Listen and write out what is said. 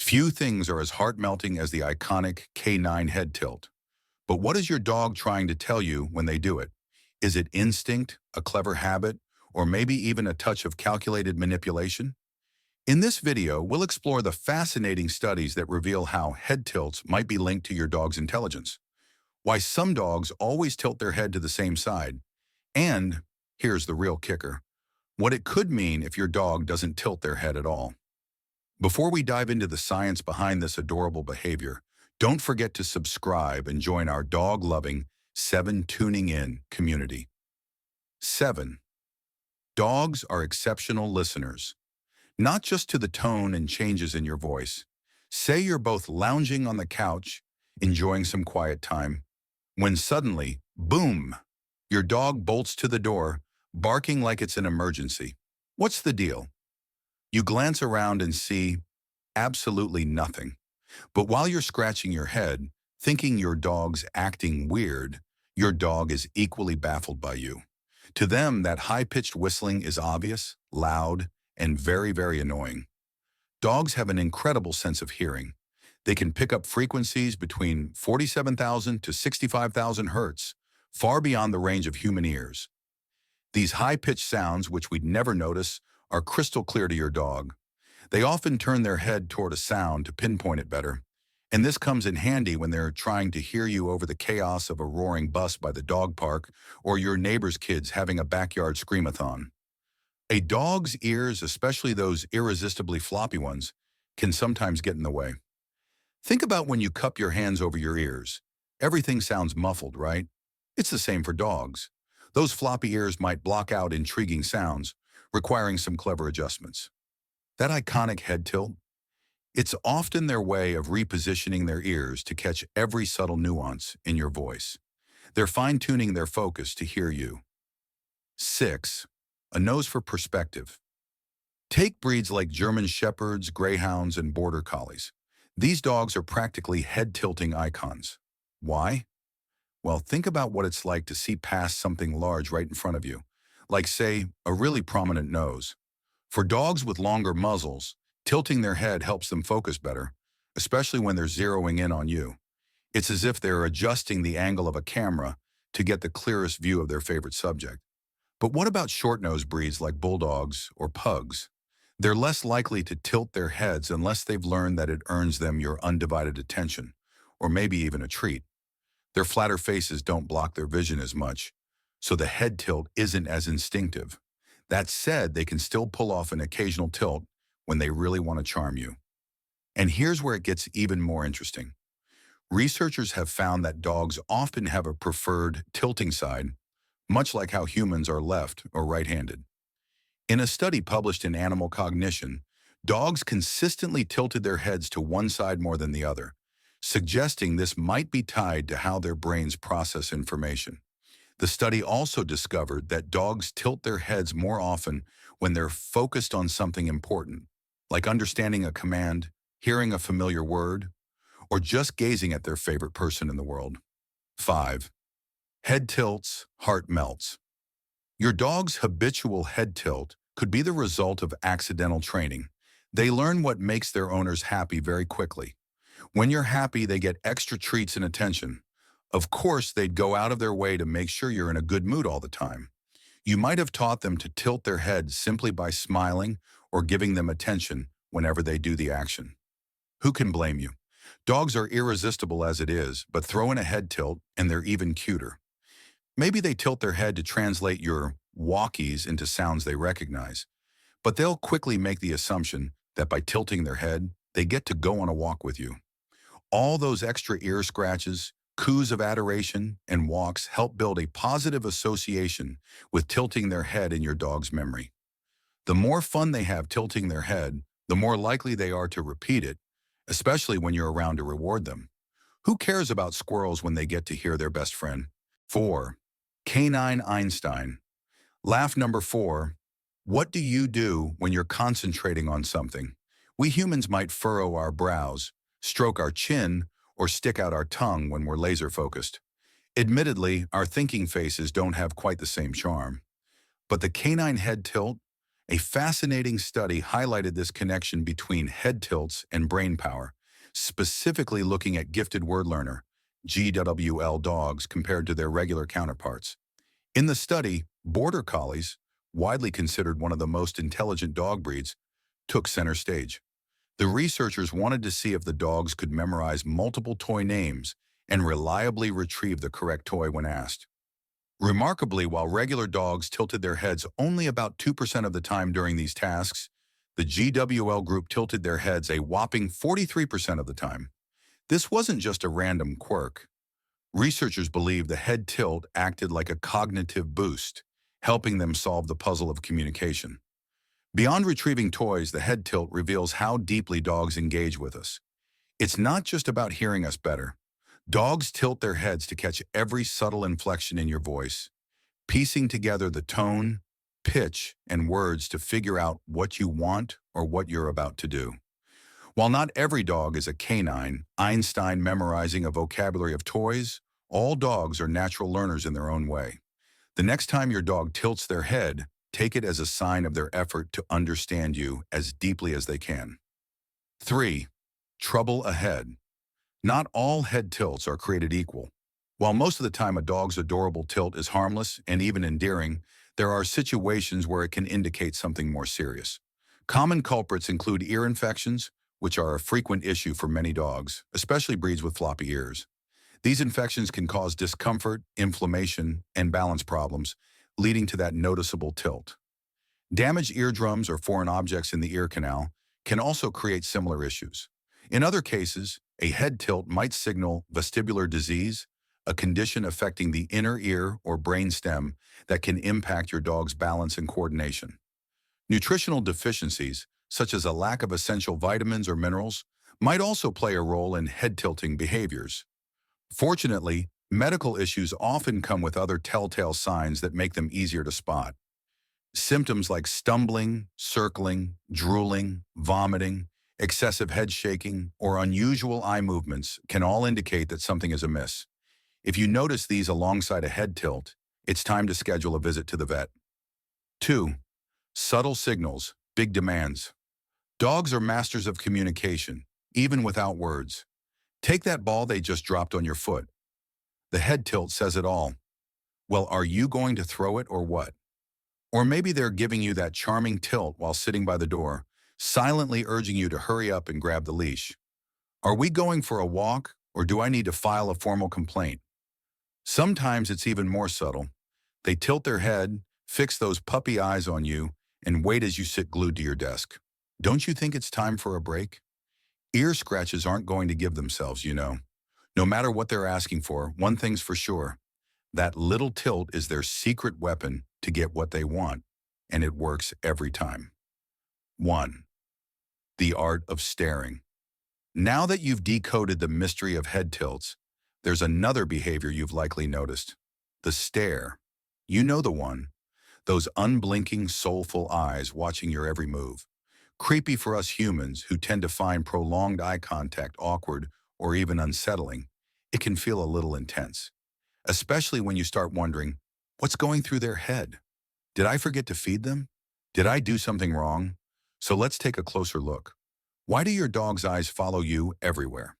Few things are as heart-melting as the iconic K9 head tilt. But what is your dog trying to tell you when they do it? Is it instinct, a clever habit, or maybe even a touch of calculated manipulation? In this video, we'll explore the fascinating studies that reveal how head tilts might be linked to your dog's intelligence, why some dogs always tilt their head to the same side, and, here's the real kicker, what it could mean if your dog doesn't tilt their head at all. Before we dive into the science behind this adorable behavior, don't forget to subscribe and join our dog-loving 7 Tuning In community. 7. Dogs are exceptional listeners, not just to the tone and changes in your voice. Say you're both lounging on the couch, enjoying some quiet time, when suddenly, boom, your dog bolts to the door, barking like it's an emergency. What's the deal? You glance around and see absolutely nothing. But while you're scratching your head, thinking your dog's acting weird, your dog is equally baffled by you. To them, that high-pitched whistling is obvious, loud, and very, very annoying. Dogs have an incredible sense of hearing. They can pick up frequencies between 47,000 to 65,000 hertz, far beyond the range of human ears. These high-pitched sounds, which we'd never notice, are crystal clear to your dog. They often turn their head toward a sound to pinpoint it better, and this comes in handy when they're trying to hear you over the chaos of a roaring bus by the dog park or your neighbor's kids having a backyard screamathon. A dog's ears, especially those irresistibly floppy ones, can sometimes get in the way. Think about when you cup your hands over your ears. Everything sounds muffled, right? It's the same for dogs. Those floppy ears might block out intriguing sounds, requiring some clever adjustments. That iconic head tilt? It's often their way of repositioning their ears to catch every subtle nuance in your voice. They're fine-tuning their focus to hear you. 6. A nose for perspective. Take breeds like German Shepherds, Greyhounds, and Border Collies. These dogs are practically head-tilting icons. Why? Well, think about what it's like to see past something large right in front of you, like, say, a really prominent nose. For dogs with longer muzzles, tilting their head helps them focus better, especially when they're zeroing in on you. It's as if they're adjusting the angle of a camera to get the clearest view of their favorite subject. But what about short-nosed breeds like bulldogs or pugs? They're less likely to tilt their heads unless they've learned that it earns them your undivided attention, or maybe even a treat. Their flatter faces don't block their vision as much, so the head tilt isn't as instinctive. That said, they can still pull off an occasional tilt when they really want to charm you. And here's where it gets even more interesting. Researchers have found that dogs often have a preferred tilting side, much like how humans are left or right-handed. In a study published in Animal Cognition, dogs consistently tilted their heads to one side more than the other, suggesting this might be tied to how their brains process information. The study also discovered that dogs tilt their heads more often when they're focused on something important, like understanding a command, hearing a familiar word, or just gazing at their favorite person in the world. 5. Head tilts, heart melts. Your dog's habitual head tilt could be the result of accidental training. They learn what makes their owners happy very quickly. When you're happy, they get extra treats and attention. Of course, they'd go out of their way to make sure you're in a good mood all the time. You might have taught them to tilt their heads simply by smiling or giving them attention whenever they do the action. Who can blame you? Dogs are irresistible as it is, but throw in a head tilt and they're even cuter. Maybe they tilt their head to translate your walkies into sounds they recognize, but they'll quickly make the assumption that by tilting their head, they get to go on a walk with you. All those extra ear scratches, coos of adoration, and walks help build a positive association with tilting their head in your dog's memory. The more fun they have tilting their head, the more likely they are to repeat it, especially when you're around to reward them. Who cares about squirrels when they get to hear their best friend? 4. Canine Einstein. Laugh number 4. What do you do when you're concentrating on something? We humans might furrow our brows, stroke our chin, or stick out our tongue when we're laser-focused. Admittedly, our thinking faces don't have quite the same charm. But the canine head tilt, A fascinating study highlighted this connection between head tilts and brain power, specifically looking at gifted word learner, GWL dogs compared to their regular counterparts. In the study, border collies, widely considered one of the most intelligent dog breeds, took center stage. The researchers wanted to see if the dogs could memorize multiple toy names and reliably retrieve the correct toy when asked. Remarkably, while regular dogs tilted their heads only about 2% of the time during these tasks, the GWL group tilted their heads a whopping 43% of the time. This wasn't just a random quirk. Researchers believe the head tilt acted like a cognitive boost, helping them solve the puzzle of communication. Beyond retrieving toys, the head tilt reveals how deeply dogs engage with us. It's not just about hearing us better. Dogs tilt their heads to catch every subtle inflection in your voice, piecing together the tone, pitch, and words to figure out what you want or what you're about to do. While not every dog is a canine, Einstein memorizing a vocabulary of toys, all dogs are natural learners in their own way. The next time your dog tilts their head, take it as a sign of their effort to understand you as deeply as they can. 3. Trouble ahead. Not all head tilts are created equal. While most of the time a dog's adorable tilt is harmless and even endearing, there are situations where it can indicate something more serious. Common culprits include ear infections, which are a frequent issue for many dogs, especially breeds with floppy ears. These infections can cause discomfort, inflammation, and balance problems, leading to that noticeable tilt. Damaged eardrums or foreign objects in the ear canal can also create similar issues. In other cases, a head tilt might signal vestibular disease, a condition affecting the inner ear or brain stem that can impact your dog's balance and coordination. Nutritional deficiencies, such as a lack of essential vitamins or minerals, might also play a role in head tilting behaviors. Fortunately, medical issues often come with other telltale signs that make them easier to spot. Symptoms like stumbling, circling, drooling, vomiting, excessive head shaking, or unusual eye movements can all indicate that something is amiss. If you notice these alongside a head tilt, it's time to schedule a visit to the vet. 2. Subtle signals, big demands. Dogs are masters of communication, even without words. Take that ball they just dropped on your foot. The head tilt says it all. Well, are you going to throw it or what? Or maybe they're giving you that charming tilt while sitting by the door, silently urging you to hurry up and grab the leash. Are we going for a walk, or do I need to file a formal complaint? Sometimes it's even more subtle. They tilt their head, fix those puppy eyes on you, and wait as you sit glued to your desk. Don't you think it's time for a break? Ear scratches aren't going to give themselves, you know. No matter what they're asking for, one thing's for sure. That little tilt is their secret weapon to get what they want, and it works every time. 1. The art of staring. Now that you've decoded the mystery of head tilts, there's another behavior you've likely noticed. The stare. You know the one. Those unblinking, soulful eyes watching your every move. Creepy for us humans who tend to find prolonged eye contact awkward or even unsettling. It can feel a little intense, especially when you start wondering, what's going through their head? Did I forget to feed them? Did I do something wrong? So let's take a closer look. Why do your dog's eyes follow you everywhere?